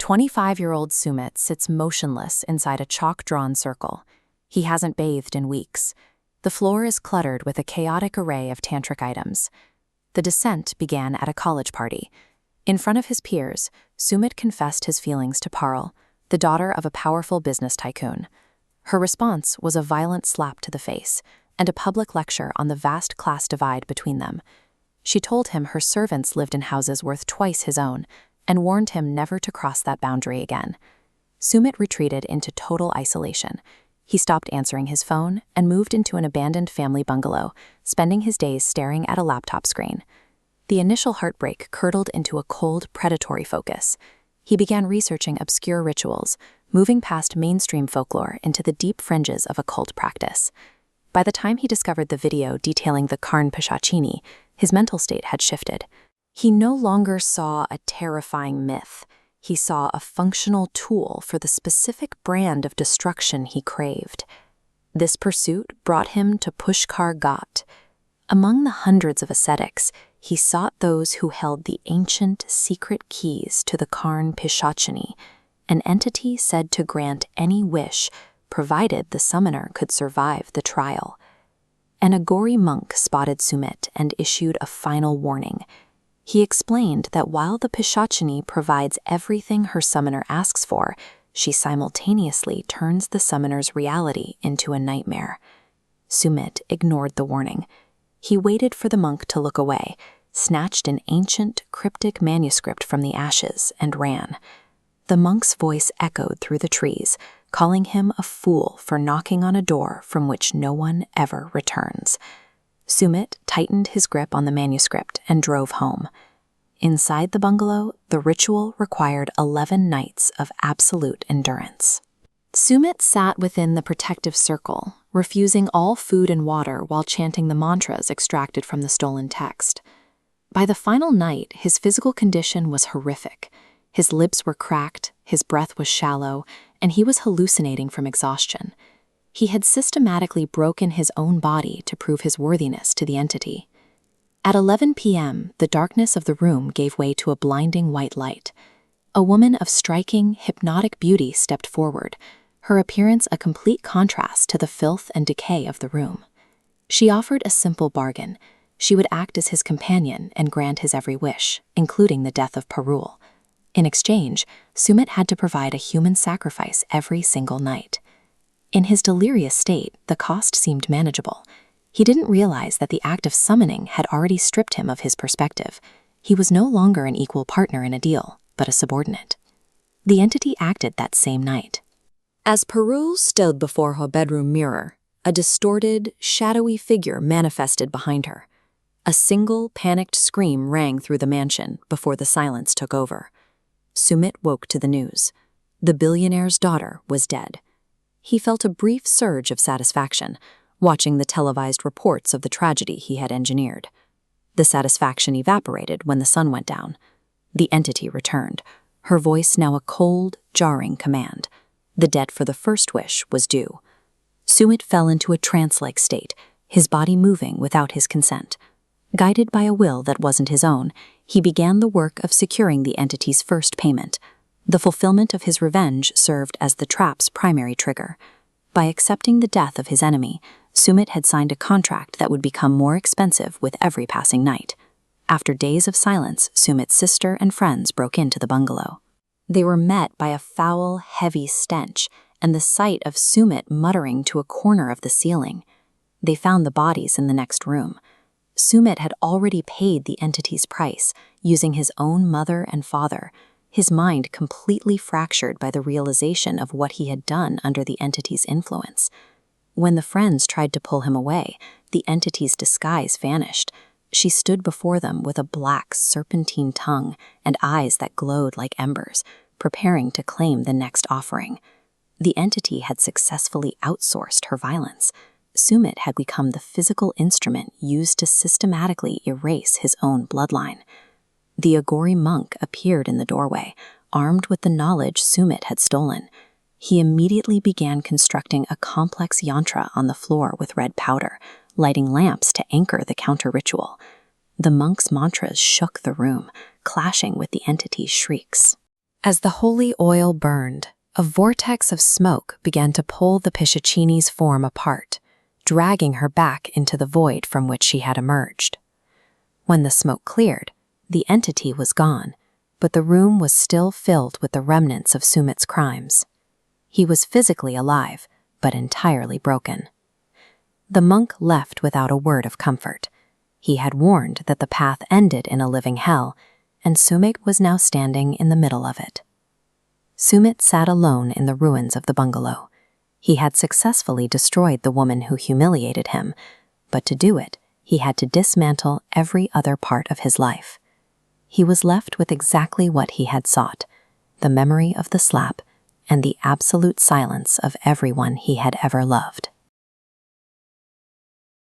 25-year-old Sumit sits motionless inside a chalk-drawn circle. He hasn't bathed in weeks. The floor is cluttered with a chaotic array of tantric items. The descent began at a college party. In front of his peers, Sumit confessed his feelings to Parul, the daughter of a powerful business tycoon. Her response was a violent slap to the face and a public lecture on the vast class divide between them. She told him her servants lived in houses worth twice his own and warned him never to cross that boundary again. Sumit retreated into total isolation. He stopped answering his phone and moved into an abandoned family bungalow, spending his days staring at a laptop screen. The initial heartbreak curdled into a cold, predatory focus. He began researching obscure rituals, moving past mainstream folklore into the deep fringes of occult practice. By the time he discovered the video detailing the Karn Pishachini, his mental state had shifted. He no longer saw a terrifying myth. He saw a functional tool for the specific brand of destruction he craved. This pursuit brought him to Pushkar Ghat. Among the hundreds of ascetics, he sought those who held the ancient, secret keys to the Karn Pishachini, an entity said to grant any wish, provided the summoner could survive the trial. An Agori monk spotted Sumit and issued a final warning. He explained that while the Pishachini provides everything her summoner asks for, she simultaneously turns the summoner's reality into a nightmare. Sumit ignored the warning. He waited for the monk to look away, snatched an ancient, cryptic manuscript from the ashes, and ran. The monk's voice echoed through the trees, calling him a fool for knocking on a door from which no one ever returns. Sumit tightened his grip on the manuscript and drove home. Inside the bungalow, the ritual required 11 nights of absolute endurance. Sumit sat within the protective circle, refusing all food and water while chanting the mantras extracted from the stolen text. By the final night, his physical condition was horrific. His lips were cracked, his breath was shallow, and he was hallucinating from exhaustion. He had systematically broken his own body to prove his worthiness to the entity. At 11 p.m., the darkness of the room gave way to a blinding white light. A woman of striking, hypnotic beauty stepped forward, her appearance a complete contrast to the filth and decay of the room. She offered a simple bargain. She would act as his companion and grant his every wish, including the death of Parul. In exchange, Sumit had to provide a human sacrifice every single night. In his delirious state, the cost seemed manageable. He didn't realize that the act of summoning had already stripped him of his perspective. He was no longer an equal partner in a deal, but a subordinate. The entity acted that same night. As Parul stood before her bedroom mirror, a distorted, shadowy figure manifested behind her. A single, panicked scream rang through the mansion before the silence took over. Sumit woke to the news. The billionaire's daughter was dead. He felt a brief surge of satisfaction, watching the televised reports of the tragedy he had engineered. The satisfaction evaporated when the sun went down. The entity returned, her voice now a cold, jarring command. The debt for the first wish was due. Sumit fell into a trance-like state, his body moving without his consent. Guided by a will that wasn't his own, he began the work of securing the entity's first payment. The fulfillment of his revenge served as the trap's primary trigger. By accepting the death of his enemy, Sumit had signed a contract that would become more expensive with every passing night. After days of silence, Sumit's sister and friends broke into the bungalow. They were met by a foul, heavy stench and the sight of Sumit muttering to a corner of the ceiling. They found the bodies in the next room. Sumit had already paid the entity's price, using his own mother and father, his mind completely fractured by the realization of what he had done under the entity's influence. When the friends tried to pull him away, the entity's disguise vanished. She stood before them with a black, serpentine tongue and eyes that glowed like embers, preparing to claim the next offering. The entity had successfully outsourced her violence. Sumit had become the physical instrument used to systematically erase his own bloodline. The Agori monk appeared in the doorway, armed with the knowledge Sumit had stolen. He immediately began constructing a complex yantra on the floor with red powder, lighting lamps to anchor the counter-ritual. The monk's mantras shook the room, clashing with the entity's shrieks. As the holy oil burned, a vortex of smoke began to pull the Pishachini's form apart, dragging her back into the void from which she had emerged. When the smoke cleared, the entity was gone, but the room was still filled with the remnants of Sumit's crimes. He was physically alive, but entirely broken. The monk left without a word of comfort. He had warned that the path ended in a living hell, and Sumit was now standing in the middle of it. Sumit sat alone in the ruins of the bungalow. He had successfully destroyed the woman who humiliated him, but to do it, he had to dismantle every other part of his life. He was left with exactly what he had sought, the memory of the slap and the absolute silence of everyone he had ever loved.